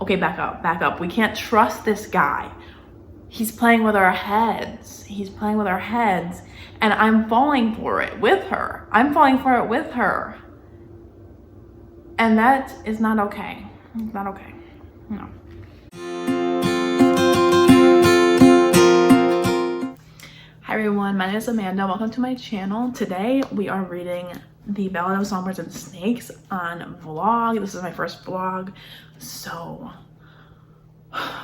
Okay, back up. We can't trust this guy. He's playing with our heads. And I'm falling for it with her. And that is not okay. It's not okay. No. Hi everyone, my name is Amanda. Welcome to my channel. Today we are reading The Ballad of Songbirds and Snakes on vlog. This is my first vlog, so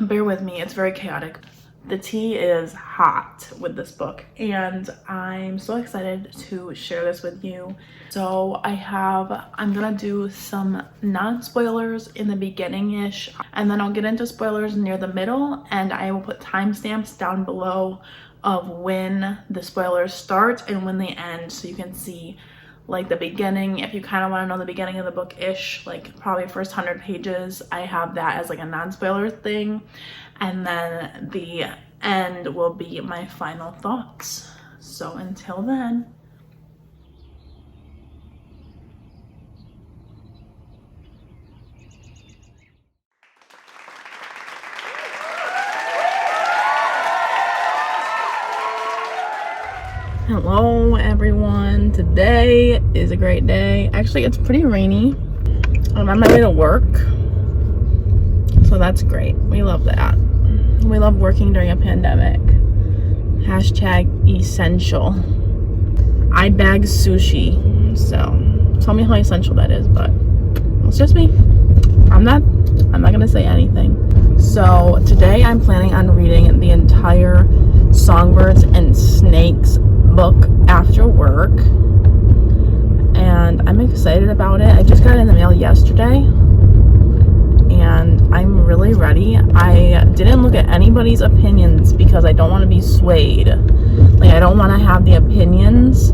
bear with me. It's very chaotic. The tea is hot with this book and I'm so excited to share this with you. So I'm gonna do some non-spoilers in the beginning-ish, and then I'll get into spoilers near the middle, and I will put timestamps down below of when the spoilers start and when they end, so you can see like the beginning. If you kind of want to know the beginning of the book-ish, like probably first 100 pages, I have that as like a non-spoiler thing, and then the end will be my final thoughts. So until then, hello everyone. Today is a great day. Actually, it's pretty rainy. I'm on my way to work, so that's great. We love that. We love working during a pandemic. #essential. I bag sushi, so tell me how essential that is, but it's just me. I'm not gonna say anything. So today I'm planning on reading the entire Songbirds and Snakes book after work, and I'm excited about it. I just got it in the mail yesterday and I'm really ready. I didn't look at anybody's opinions because I don't want to be swayed. Like, I don't want to have the opinions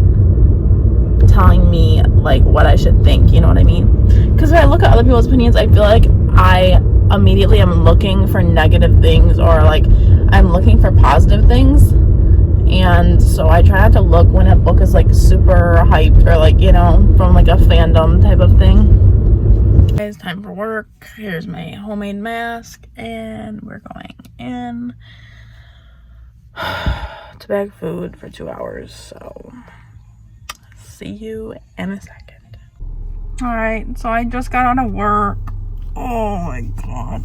telling me like what I should think, you know what I mean? Because if I look at other people's opinions, I feel like I immediately am looking for negative things, or like I'm looking for positive things. And so I try not to look when a book is like super hyped, or like, you know, from like a fandom type of thing. It's time for work. Here's my homemade mask, and we're going in to bag food for 2 hours. So see you in a second. All right, so I just got out of work. Oh my god.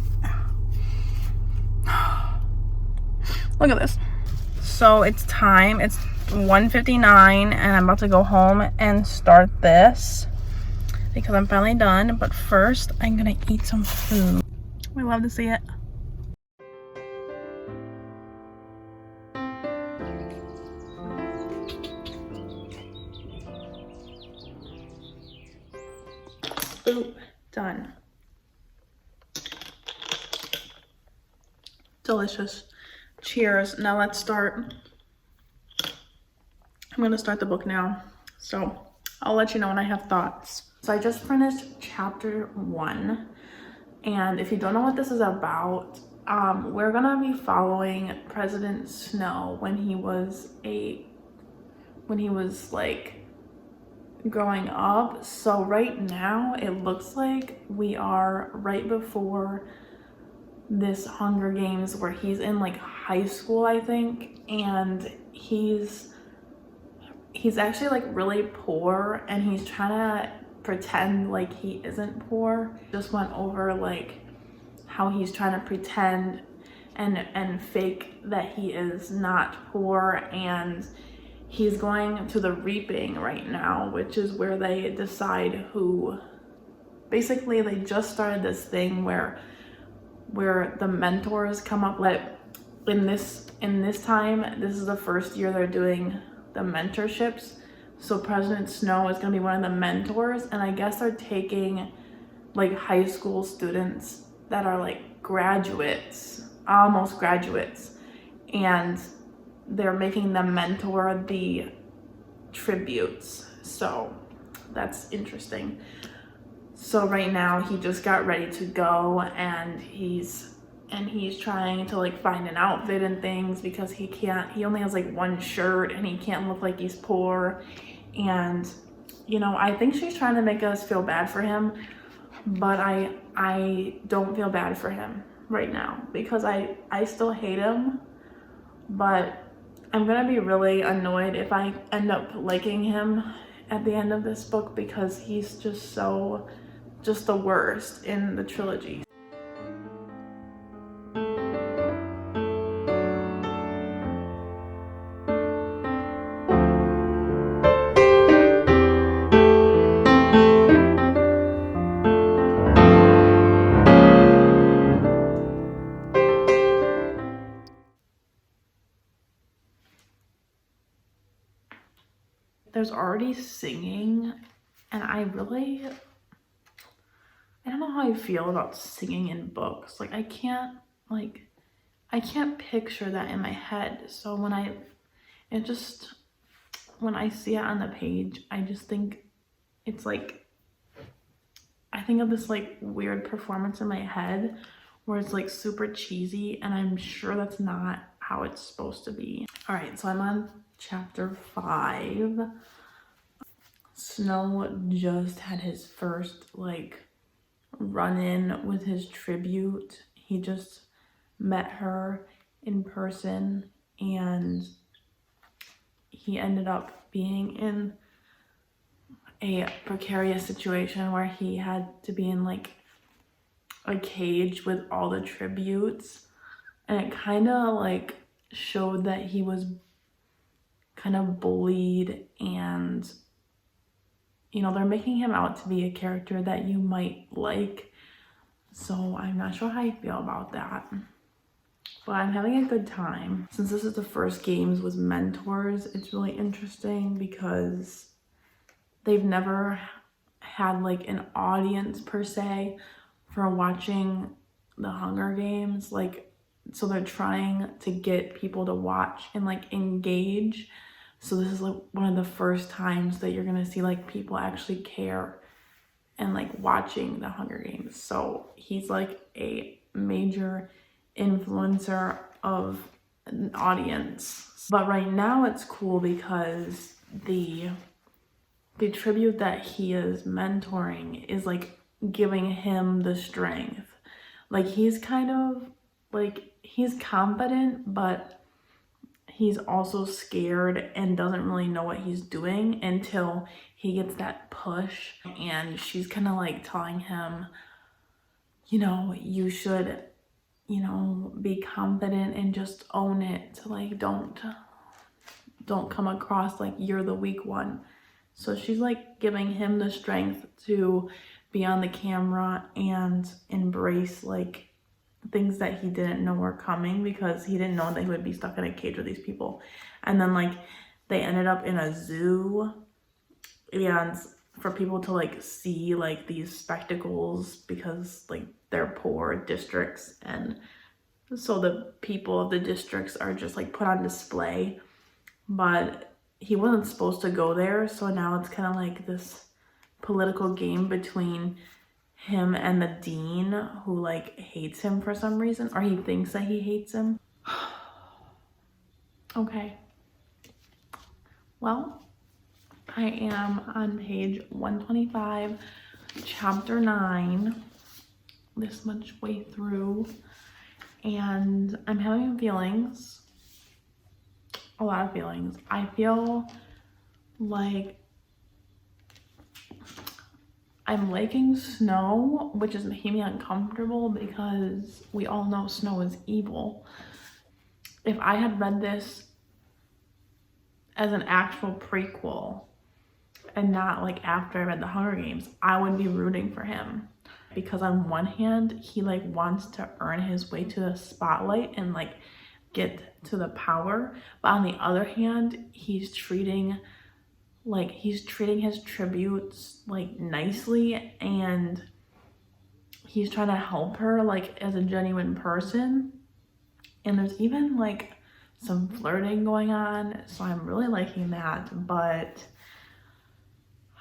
Look at this. So it's time. It's 1:59 and I'm about to go home and start this because I'm finally done. But first, I'm gonna eat some food. We love to see it. Ooh, done. Delicious. Cheers. Now let's start. I'm gonna start the book now, so I'll let you know when I have thoughts. So I just finished chapter 1, and if you don't know what this is about, we're gonna be following President Snow when he was like growing up. So right now it looks like we are right before this Hunger Games where he's in like high school, I think, and he's actually like really poor, and he's trying to pretend like he isn't poor. Just went over like how he's trying to pretend and fake that he is not poor, and he's going to the reaping right now, which is where they decide who. Basically, they just started this thing where the mentors come up. Like in this time, this is the first year they're doing the mentorships. So President Snow is going to be one of the mentors, and I guess they're taking like high school students that are like graduates, almost graduates, and they're making them mentor the tributes. So that's interesting. So right now he just got ready to go, and he's trying to like find an outfit and things because he only has like one shirt and he can't look like he's poor. And you know, I think she's trying to make us feel bad for him, but I I don't feel bad for him right now because I still hate him, but I'm gonna be really annoyed if I end up liking him at the end of this book because he's just the worst in the trilogy. There's already singing, and I don't know how I feel about singing in books. Like I can't picture that in my head. So when I see it on the page, I just think it's like, I think of this like weird performance in my head where it's like super cheesy, and I'm sure that's not how it's supposed to be. All right, so I'm on chapter 5. Snow just had his first like run-in with his tribute. He just met her in person, and he ended up being in a precarious situation where he had to be in like a cage with all the tributes, and it kind of like showed that he was kind of bullied, and they're making him out to be a character that you might like, so I'm not sure how I feel about that, but I'm having a good time. Since this is the first games with mentors, it's really interesting because they've never had like an audience per se for watching the Hunger Games. Like, so they're trying to get people to watch and like engage. So this is like one of the first times that you're gonna see like people actually care and like watching the Hunger Games. So he's like a major influencer of an audience. But right now it's cool because the tribute that he is mentoring is like giving him the strength. Like he's kind of like, he's confident, but he's also scared and doesn't really know what he's doing until he gets that push, and she's kind of like telling him, you should, be confident and just own it. Like don't come across like you're the weak one. So she's like giving him the strength to be on the camera and embrace like things that he didn't know were coming, because he didn't know that he would be stuck in a cage with these people. And then like they ended up in a zoo, and for people to like see like these spectacles because like they're poor districts, and so the people of the districts are just like put on display. But he wasn't supposed to go there, so now it's kind of like this political game between him and the dean, who like hates him for some reason, or he thinks that he hates him. Okay, well, I am on page 125, chapter 9, this much way through, and I'm having feelings, a lot of feelings. I feel like I'm liking Snow, which is making me uncomfortable because we all know Snow is evil. If I had read this as an actual prequel and not like after I read the Hunger Games, I would be rooting for him, because on one hand he like wants to earn his way to the spotlight and like get to the power, but on the other hand he's treating his tributes like nicely, and he's trying to help her like as a genuine person, and there's even like some flirting going on, so I'm really liking that. But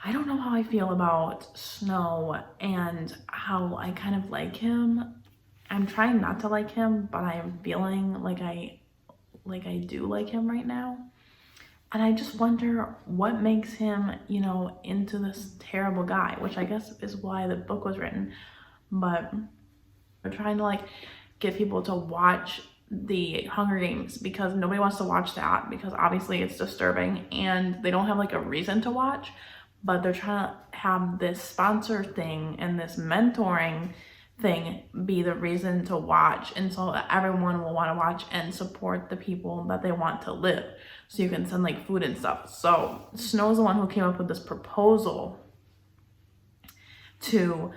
I don't know how I feel about Snow and how I kind of like him. I'm trying not to like him, but I am feeling like I do like him right now. And I just wonder what makes him, into this terrible guy, which I guess is why the book was written. but they're trying to like get people to watch the Hunger Games because nobody wants to watch that because obviously it's disturbing and they don't have like a reason to watch, but they're trying to have this sponsor thing and this mentoring thing be the reason to watch, and so that everyone will want to watch and support the people that they want to live, so you can send like food and stuff. So Snow's the one who came up with this proposal to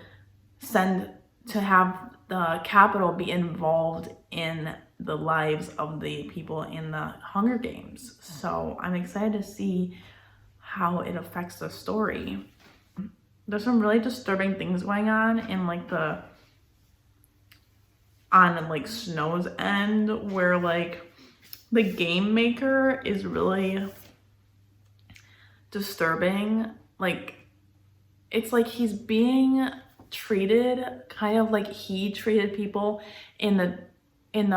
have the Capitol be involved in the lives of the people in the Hunger Games. So I'm excited to see how it affects the story. There's some really disturbing things going on in like on like Snow's end, where like the game maker is really disturbing. Like it's like he's being treated kind of like he treated people in the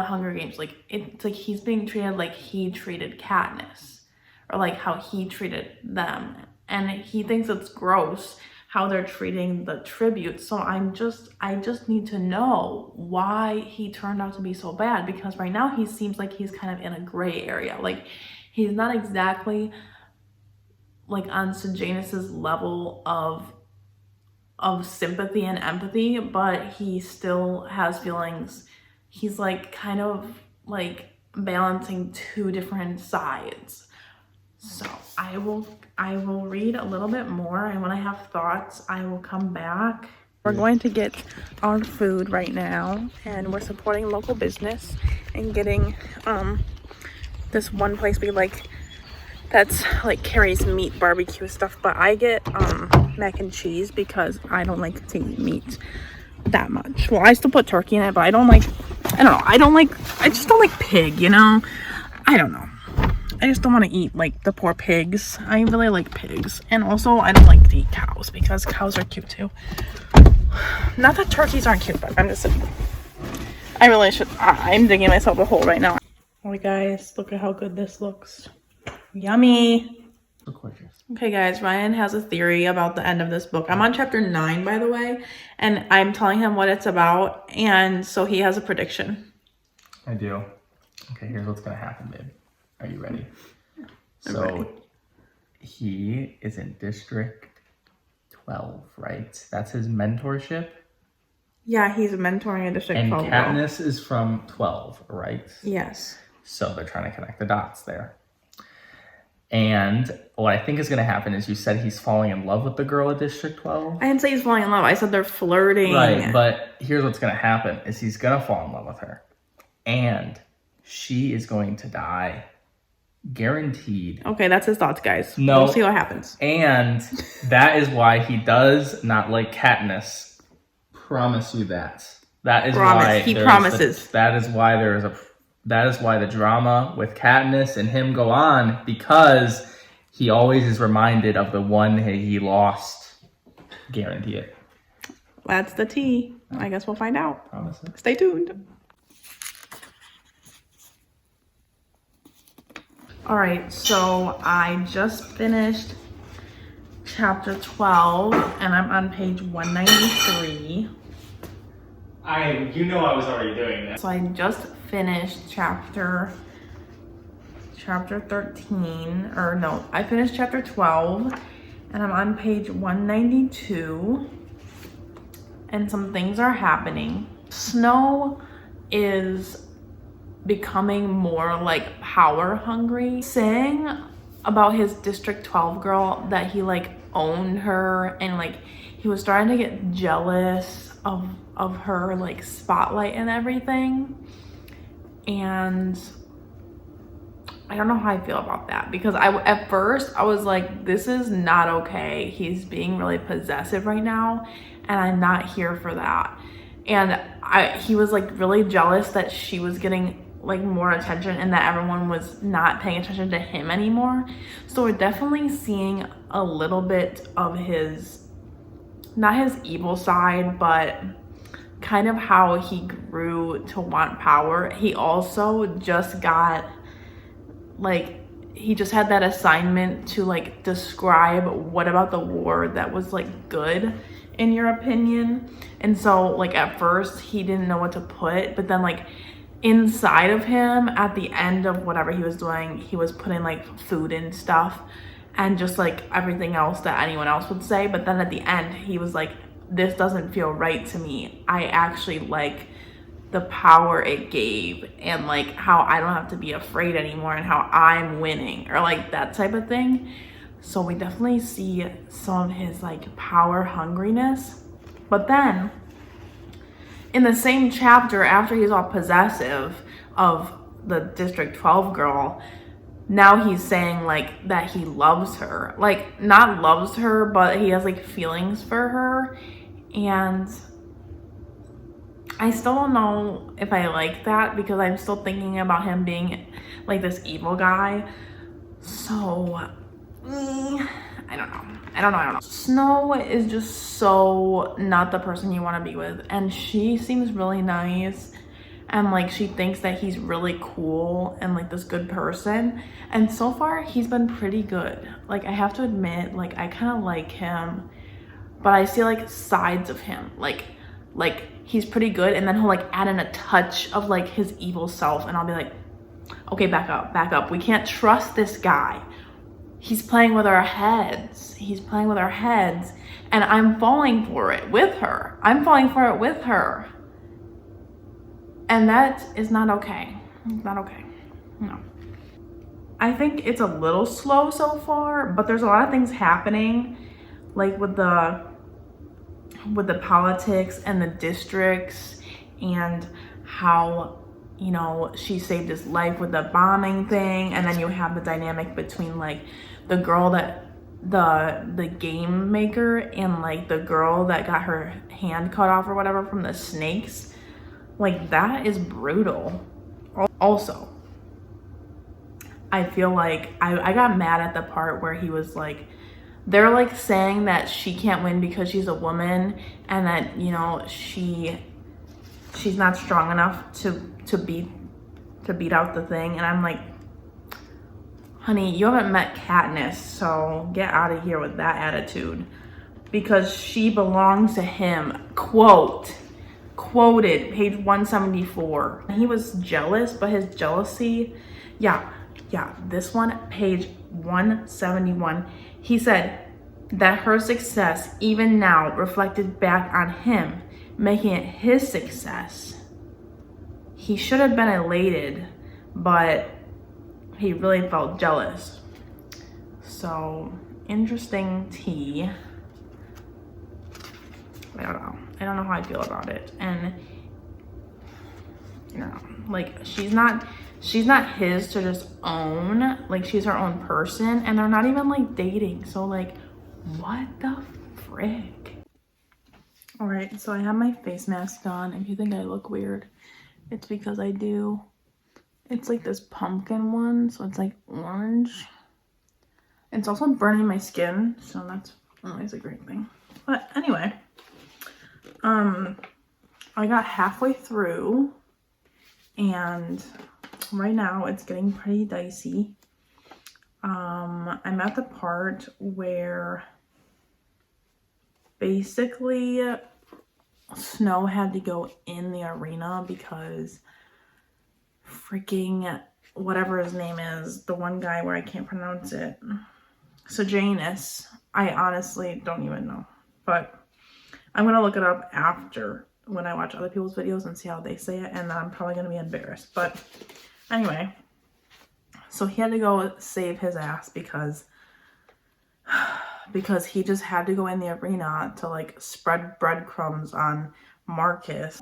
Hunger Games. Like it's like he's being treated like he treated Katniss, or like how he treated them, and he thinks it's gross how they're treating the tribute. So I just need to know why he turned out to be so bad, because right now he seems like he's kind of in a gray area. Like he's not exactly like on Sejanus's level of sympathy and empathy, but he still has feelings. He's like kind of like balancing two different sides. So I will read a little bit more, and when I have thoughts, I will come back. We're going to get our food right now, and we're supporting local business and getting this one place we like that's like carries meat barbecue stuff, but I get mac and cheese because I don't like to eat meat that much. Well, I still put turkey in it, but I just don't like pig, you know? I don't know. I just don't want to eat like the poor pigs. I really like pigs. And also I don't like to eat cows because cows are cute too. Not that turkeys aren't cute, but I'm just saying. I'm digging myself a hole right now. Oh guys, look at how good this looks. Yummy. Okay guys, Ryan has a theory about the end of this book. I'm on chapter 9, by the way, and I'm telling him what it's about, and so he has a prediction. I do. Okay, here's what's gonna happen, babe. Are you ready? I'm ready. He is in District 12, right? That's his mentorship? Yeah, he's mentoring a District 12 And Katniss is from 12, right? Yes. So they're trying to connect the dots there. And what I think is going to happen is you said he's falling in love with the girl at District 12. I didn't say he's falling in love. I said they're flirting. Right, but here's what's going to happen is he's going to fall in love with her. And she is going to die. Guaranteed. Okay, that's his thoughts, guys. No. We'll see what happens. And that is why he does not like Katniss. Promise you that. That is why he promises. That is why the drama with Katniss and him go on, because he always is reminded of the one he lost. Guarantee it. That's the tea. I guess we'll find out. Promise it. Stay tuned. All right, so I just finished chapter 12, and I'm on page 193. You know I was already doing that. So I just finished chapter 13, or no, I finished chapter 12, and I'm on page 192, and some things are happening. Snow is becoming more like power hungry, saying about his District 12 girl that he like owned her, and like he was starting to get jealous of her like spotlight and everything. And I don't know how I feel about that, because at first I was like, this is not okay. He's being really possessive right now, and I'm not here for that. And he was like really jealous that she was getting like more attention and that everyone was not paying attention to him anymore. So we're definitely seeing a little bit of his, not his evil side, but kind of how he grew to want power. He also just got like, he just had that assignment to like describe what about the war that was like good, in your opinion? And so like at first he didn't know what to put, but then like inside of him at the end of whatever he was doing, he was putting like food and stuff and just like everything else that anyone else would say. But then at the end he was like, this doesn't feel right to me. I actually like the power it gave and like how I don't have to be afraid anymore and how I'm winning, or like that type of thing. So we definitely see some of his like power hungriness. But then in the same chapter, after he's all possessive of the District 12 girl, now he's saying like that he loves her. Like not loves her, but he has like feelings for her. And I still don't know if I like that, because I'm still thinking about him being like this evil guy. So, I don't know. Snow is just so not the person you want to be with. And she seems really nice. And like she thinks that he's really cool and like this good person. And so far he's been pretty good. Like I have to admit, like I kind of like him. But I see like sides of him. Like he's pretty good, and then he'll like add in a touch of like his evil self, and I'll be like, okay, back up. We can't trust this guy. He's playing with our heads. And I'm falling for it with her. And that is not okay. It's not okay. No. I think it's a little slow so far, but there's a lot of things happening, like with the politics and the districts, and how, you know, she saved his life with the bombing thing. And then you have the dynamic between like the girl that the game maker and like the girl that got her hand cut off or whatever from the snakes. Like that is brutal. Also, I feel like I got mad at the part where he was like, they're like saying that she can't win because she's a woman, and that, you know, she's not strong enough to beat out the thing. And I'm like, honey, you haven't met Katniss, so get out of here with that attitude, because she belongs to him. Quoted page 174. He was jealous, but his jealousy, yeah, this one, page 171. He said that her success, even now, reflected back on him, making it his success. He should have been elated, but he really felt jealous. So, interesting tea. I don't know how I feel about it. And, you know, like, she's not his to just own. Like, she's her own person, and they're not even like dating. So like, what the frick? All right, so I have my face mask on. If you think I look weird, it's because I do. It's like this pumpkin one, so it's like orange. It's also burning my skin, so that's always a great thing. But anyway, I got halfway through, and right now it's getting pretty dicey. I'm at the part where basically Snow had to go in the arena because freaking whatever his name is, the one guy where I can't pronounce it, Sejanus, I honestly don't even know, but I'm gonna look it up after when I watch other people's videos and see how they say it, and then I'm probably gonna be embarrassed. But anyway, so he had to go save his ass because he just had to go in the arena to like spread breadcrumbs on Marcus.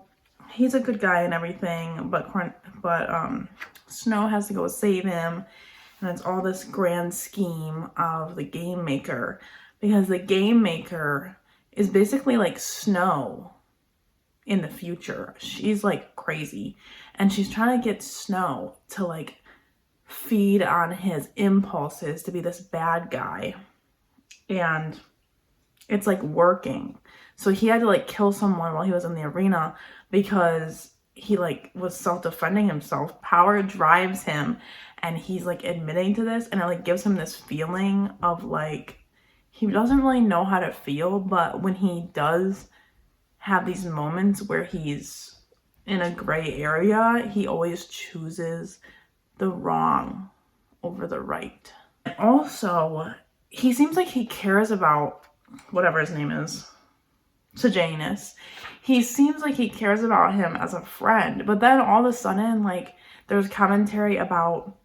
He's a good guy and everything, but Snow has to go save him, and it's all this grand scheme of the game maker, because the game maker is basically like Snow in the future. She's like crazy, and she's trying to get Snow to like feed on his impulses to be this bad guy, and it's like working. So he had to like kill someone while he was in the arena because he like was self-defending himself. Power drives him, and he's like admitting to this, and it like gives him this feeling of like he doesn't really know how to feel, but when he does have these moments where he's in a gray area, he always chooses the wrong over the right. And also, he seems like he cares about whatever his name is, Sejanus. He seems like he cares about him as a friend, but then all of a sudden, like, there's commentary about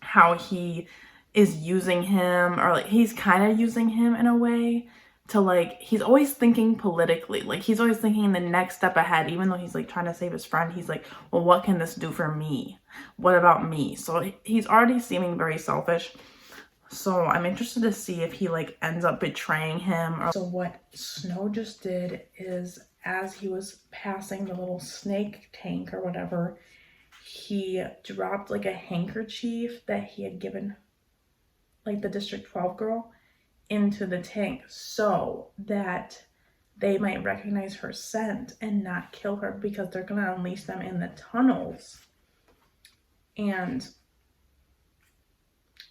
how he is using him, or like he's kind of using him in a way to, like, he's always thinking politically, like he's always thinking the next step ahead, even though he's like trying to save his friend. He's like, well, what can this do for me? What about me? So he's already seeming very selfish. So I'm interested to see if he like ends up betraying him. So what Snow just did is, as he was passing the little snake tank or whatever, he dropped like a handkerchief that he had given like the District 12 girl into the tank so that they might recognize her scent and not kill her, because they're gonna unleash them in the tunnels. And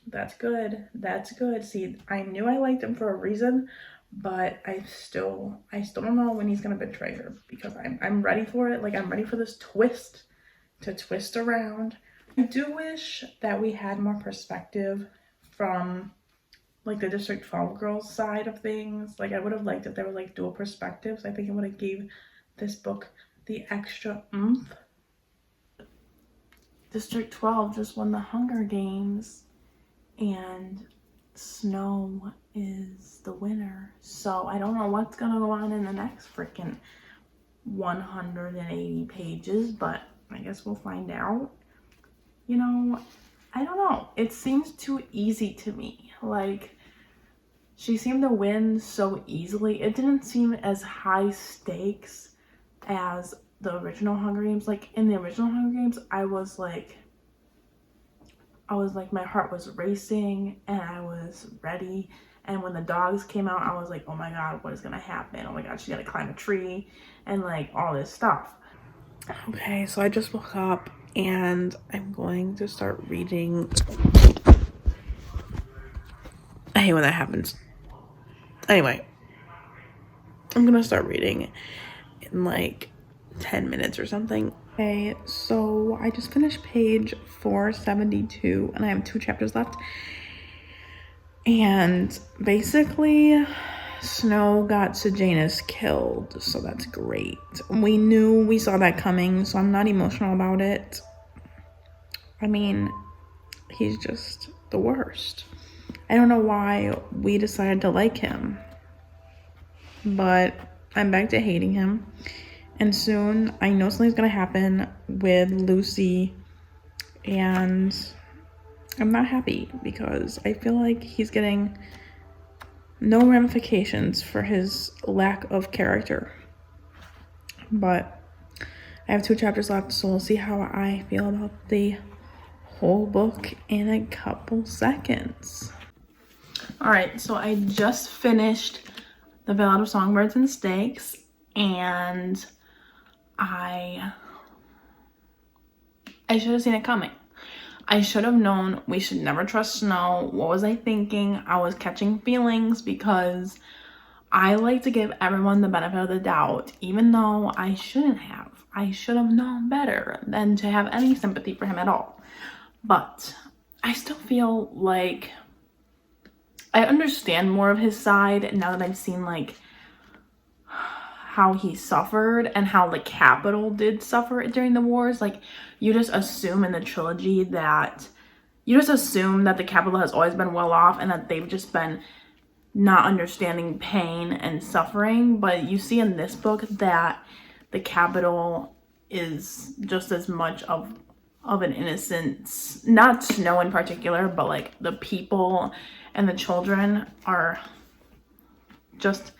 that's good. That's good. See, I knew I liked him for a reason, but I still don't know when he's gonna betray her, because I'm ready for it. Like, I'm ready for this twist to twist around. I do wish that we had more perspective from like the District 12 girls side of things. Like, I would have liked if there were like dual perspectives. I think it would have gave this book the extra oomph. District 12 just won the Hunger Games, and Snow is the winner. So I don't know what's gonna go on in the next freaking 180 pages, but I guess we'll find out. You know, I don't know. It seems too easy to me. Like, she seemed to win so easily. It didn't seem as high stakes as the original Hunger Games. Like, in the original Hunger Games, I was like, my heart was racing and I was ready. And when the dogs came out, I was like, oh my God, what is gonna happen? Oh my God, she's gonna climb a tree and like all this stuff. Okay, so I just woke up and I'm going to start reading. I hate when that happens. Anyway, I'm gonna start reading in like 10 minutes or something. Okay, so I just finished page 472 and I have 2 chapters left. And basically, Snow got Sejanus killed, so that's great. We saw that coming, so I'm not emotional about it. I mean, he's just the worst. I don't know why we decided to like him, but I'm back to hating him. And soon, I know something's gonna happen with Lucy, and I'm not happy because I feel like he's getting no ramifications for his lack of character. But I have 2 chapters left, so we'll see how I feel about the whole book in a couple seconds. All right, so I just finished The Ballad of Songbirds and Snakes, and I should have seen it coming. I should have known we should never trust Snow. What was I thinking? I was catching feelings because I like to give everyone the benefit of the doubt, even though I shouldn't have. I should have known better than to have any sympathy for him at all. But I still feel like I understand more of his side now that I've seen like how he suffered and how the capital did suffer during the wars. Like, you just assume in the trilogy that the capital has always been well off and that they've just been not understanding pain and suffering. But you see in this book that the capital is just as much of an innocence, not Snow in particular, but like the people and the children are just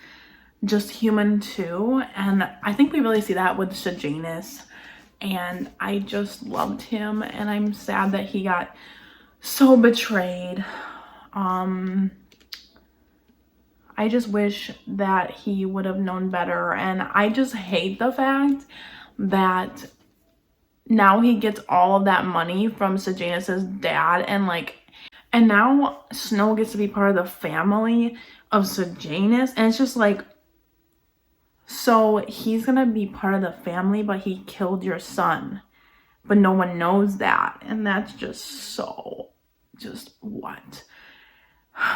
human too. And I think we really see that with Sejanus, and I just loved him, and I'm sad that he got so betrayed. I just wish that he would have known better, and I just hate the fact that now he gets all of that money from Sejanus's dad, and And now Snow gets to be part of the family of Sejanus, and it's just like, so he's gonna be part of the family, but he killed your son, but no one knows that, and that's just so, just what?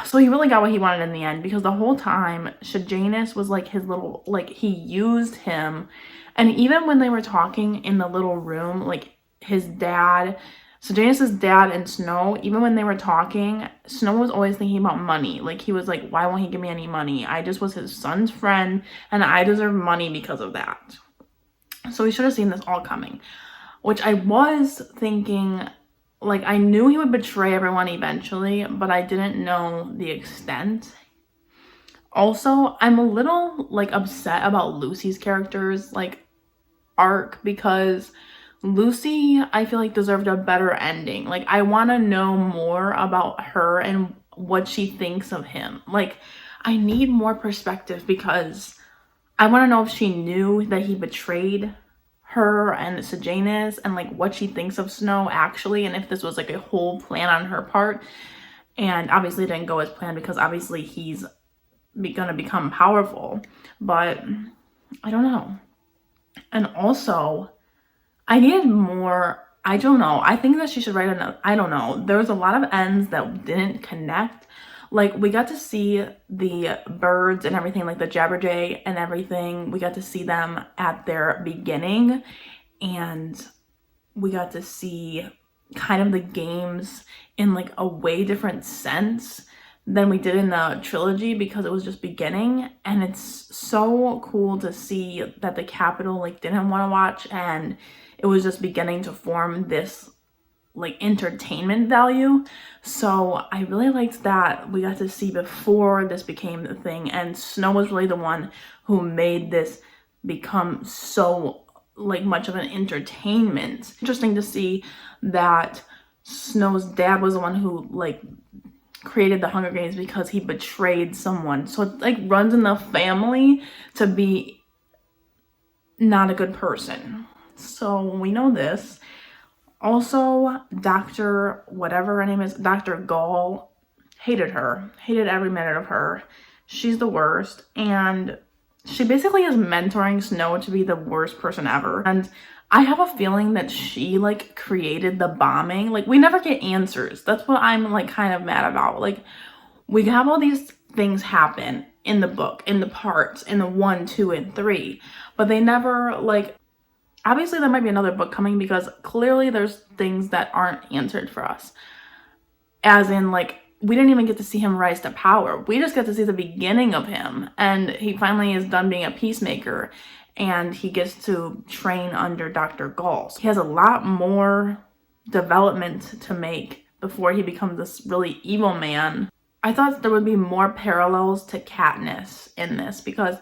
So he really got what he wanted in the end, because the whole time Sejanus was like his little, like, he used him. And even when they were talking in the little room, like his dad, Sejanus's dad and Snow, even when they were talking, Snow was always thinking about money. Like, he was like, why won't he give me any money? I just was his son's friend and I deserve money because of that. So he should have seen this all coming, which I was thinking, like, I knew he would betray everyone eventually, but I didn't know the extent. Also, I'm a little, like, upset about Lucy's character's, like, arc, because Lucy, I feel like, deserved a better ending. Like, I want to know more about her and what she thinks of him. Like, I need more perspective, because I want to know if she knew that he betrayed her and Sejanus, and like what she thinks of Snow actually, and if this was like a whole plan on her part. And obviously it didn't go as planned, because obviously he's gonna become powerful, but I don't know. And also, I needed more. I don't know, I think that she should write another, I don't know, there was a lot of ends that didn't connect. Like, we got to see the birds and everything, like the Jabberjay and everything. We got to see them at their beginning, and we got to see kind of the games in like a way different sense than we did in the trilogy, because it was just beginning. And it's so cool to see that the Capitol like didn't want to watch, and it was just beginning to form this like entertainment value. So I really liked that we got to see before this became the thing, and Snow was really the one who made this become so like much of an entertainment. Interesting to see that Snow's dad was the one who like created the Hunger Games, because he betrayed someone. So it like runs in the family to be not a good person. So we know this. Also, Dr. whatever her name is, Dr. Gall, hated her. Hated every minute of her. She's the worst. And she basically is mentoring Snow to be the worst person ever. And I have a feeling that she like created the bombing. Like, we never get answers. That's what I'm like kind of mad about. Like, we have all these things happen in the book, in the parts, in the 1, 2, and 3. But they never like, obviously there might be another book coming, because clearly there's things that aren't answered for us. As in, like, we didn't even get to see him rise to power. We just get to see the beginning of him, and he finally is done being a peacemaker, and he gets to train under Dr. Gall. He has a lot more development to make before he becomes this really evil man. I thought there would be more parallels to Katniss in this, because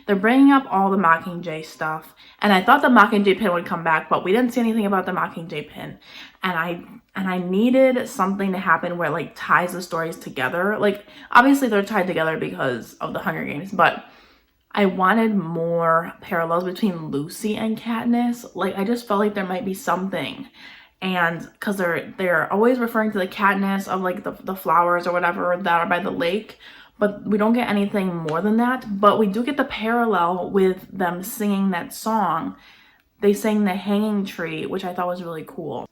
they're bringing up all the Mockingjay stuff, and I thought the Mockingjay pin would come back, but we didn't see anything about the Mockingjay pin, and I needed something to happen where it like ties the stories together. Like, obviously they're tied together because of the Hunger Games, but I wanted more parallels between Lucy and Katniss. Like, I just felt like there might be something. And because they're always referring to the Katniss of like the flowers or whatever that are by the lake, but we don't get anything more than that. But we do get the parallel with them singing that song. They sang The Hanging Tree, which I thought was really cool.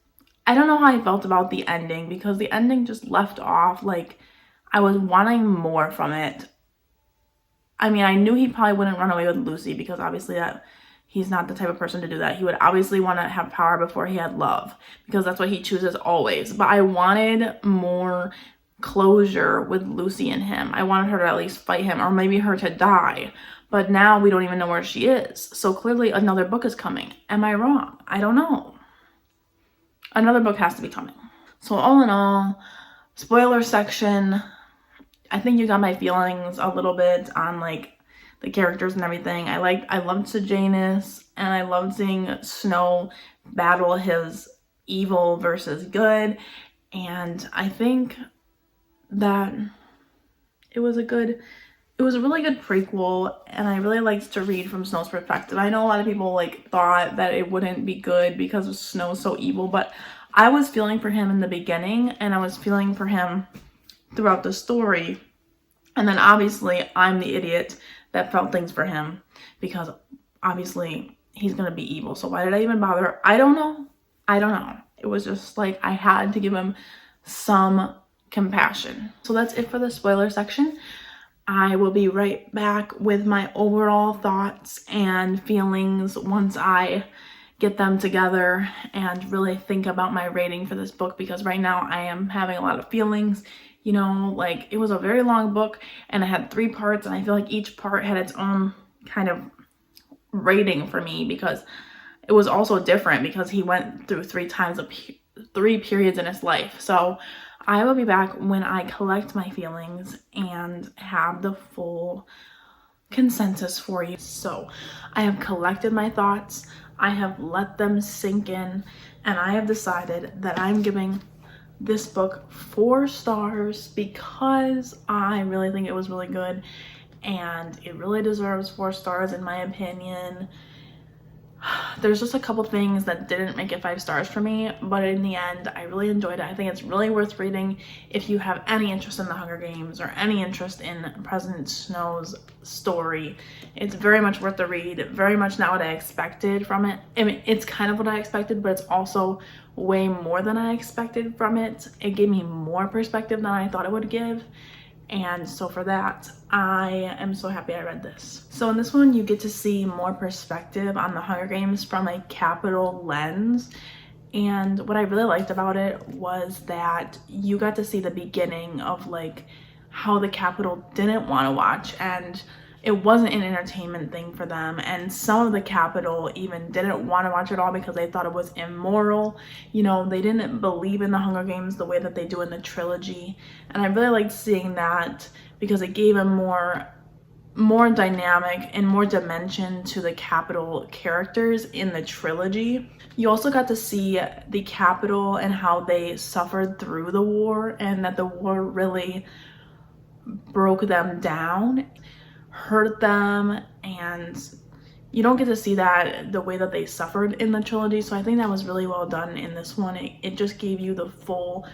I don't know how I felt about the ending, because the ending just left off. Like, I was wanting more from it. I mean, I knew he probably wouldn't run away with Lucy, because obviously that he's not the type of person to do that. He would obviously want to have power before he had love, because that's what he chooses always. But I wanted more closure with Lucy and him. I wanted her to at least fight him, or maybe her to die. But now we don't even know where she is. So clearly another book is coming. Am I wrong? I don't know. Another book has to be coming. So all in all, spoiler section, I think you got my feelings a little bit on like the characters and everything. I loved Sejanus, and I loved seeing Snow battle his evil versus good. And I think that it was a really good prequel, and I really liked to read from Snow's perspective. I know a lot of people like thought that it wouldn't be good because Snow's so evil, but I was feeling for him in the beginning, and I was feeling for him throughout the story. And then obviously I'm the idiot that felt things for him, because obviously he's gonna be evil. So why did I even bother? I don't know. It was just like I had to give him some compassion. So that's it for the spoiler section. I will be right back with my overall thoughts and feelings once I get them together and really think about my rating for this book, because right now I am having a lot of feelings. You know, like, it was a very long book and it had 3 parts, and I feel like each part had its own kind of rating for me, because it was also different because he went through 3 periods in his life. So I will be back when I collect my feelings and have the full consensus for you. So I have collected my thoughts, I have let them sink in, and I have decided that I'm giving this book 4 stars because I really think it was really good, and it really deserves 4 stars in my opinion. There's just a couple things that didn't make it 5 stars for me, but in the end, I really enjoyed it. I think it's really worth reading if you have any interest in the Hunger Games or any interest in President Snow's story. It's very much worth the read, very much not what I expected from it. I mean, it's kind of what I expected, but it's also way more than I expected from it. It gave me more perspective than I thought it would give. And so for that, I am so happy I read this. So in this one, you get to see more perspective on the Hunger Games from a capital lens. And what I really liked about it was that you got to see the beginning of like how the Capitol didn't want to watch, and it wasn't an entertainment thing for them. And some of the Capitol even didn't want to watch it all because they thought it was immoral. You know, they didn't believe in the Hunger Games the way that they do in the trilogy. And I really liked seeing that because it gave a more dynamic and more dimension to the Capitol characters in the trilogy. You also got to see the Capitol and how they suffered through the war, and that the war really broke them down, hurt them, and you don't get to see that the way that they suffered in the trilogy. So I think that was really well done in this one. It just gave you the full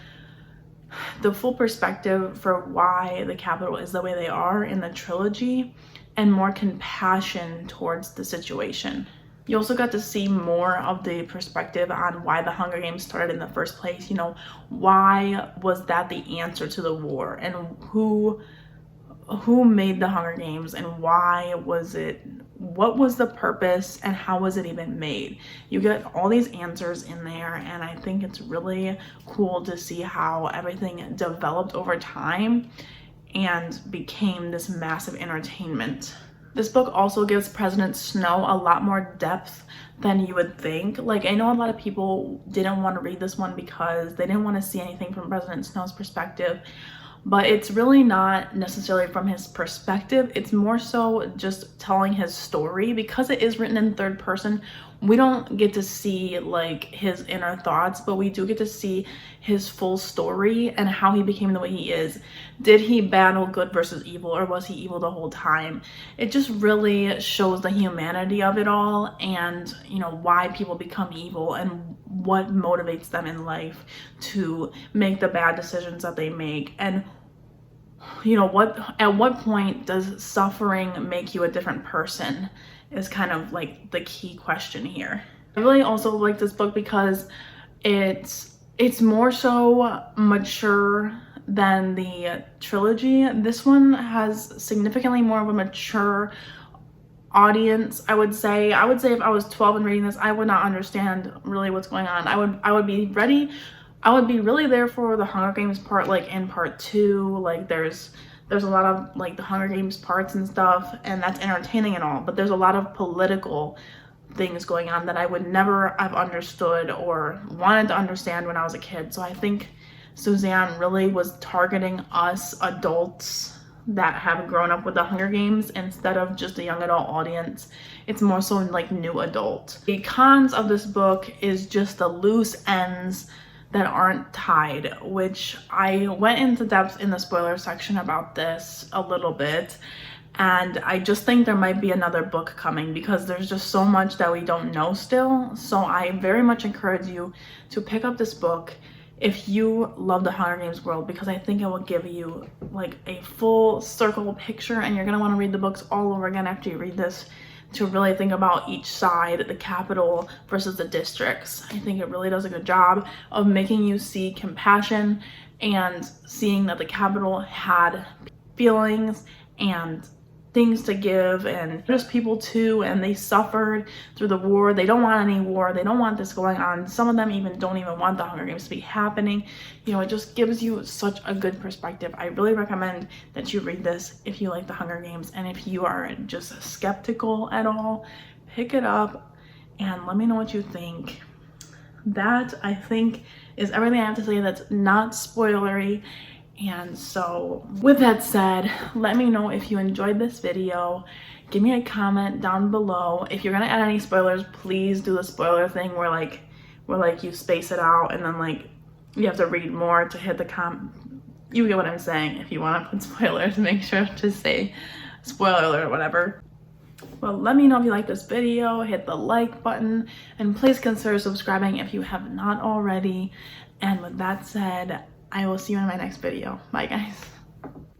perspective for why the Capitol is the way they are in the trilogy, and more compassion towards the situation. You also got to see more of the perspective on why the Hunger Games started in the first place. You know, why was that the answer to the war, and who made the Hunger Games, and why was it, what was the purpose, and how was it even made? You get all these answers in there, and I think it's really cool to see how everything developed over time and became this massive entertainment. This book also gives President Snow a lot more depth than you would think. Like, I know a lot of people didn't want to read this one because they didn't want to see anything from President Snow's perspective, but it's really not necessarily from his perspective. It's more so just telling his story. Because it is written in third person, we don't get to see like his inner thoughts, but we do get to see his full story and how he became the way he is. Did he battle good versus evil, or was he evil the whole time? It just really shows the humanity of it all, and you know, why people become evil and what motivates them in life to make the bad decisions that they make. And you know, at what point does suffering make you a different person is kind of like the key question here. I really also like this book because it's more so mature than the trilogy. This one has significantly more of a mature audience, I would say. If I was 12 and reading this, I would not understand really what's going on. I would be really there for the Hunger Games part, like in part 2. Like there's a lot of like the Hunger Games parts and stuff, and that's entertaining and all, but there's a lot of political things going on that I would never have understood or wanted to understand when I was a kid. So I think Suzanne really was targeting us adults that have grown up with the Hunger Games instead of just a young adult audience. It's more so like new adult. The cons of this book is just the loose ends that aren't tied, which I went into depth in the spoiler section about this a little bit. And I just think there might be another book coming because there's just so much that we don't know still. So I very much encourage you to pick up this book if you love the Hunger Games world, because I think it will give you like a full circle picture, and you're gonna want to read the books all over again after you read this to really think about each side, the capital versus the districts. I think it really does a good job of making you see compassion and seeing that the capital had feelings and things to give, and there's people too, and they suffered through the war. They don't want any war. They don't want this going on. Some of them even don't even want the Hunger Games to be happening. You know, it just gives you such a good perspective. I really recommend that you read this if you like the Hunger Games, and if you are just skeptical at all, pick it up and let me know what you think. That, I think, is everything I have to say that's not spoilery. And so with that said, let me know if you enjoyed this video. Give me a comment down below. If you're gonna add any spoilers, please do the spoiler thing where you space it out and then like you have to read more to hit the you get what I'm saying. If you want to put spoilers, make sure to say spoiler alert or whatever. Well, let me know if you like this video, hit the like button, and please consider subscribing if you have not already. And with that said, I will see you in my next video. Bye guys.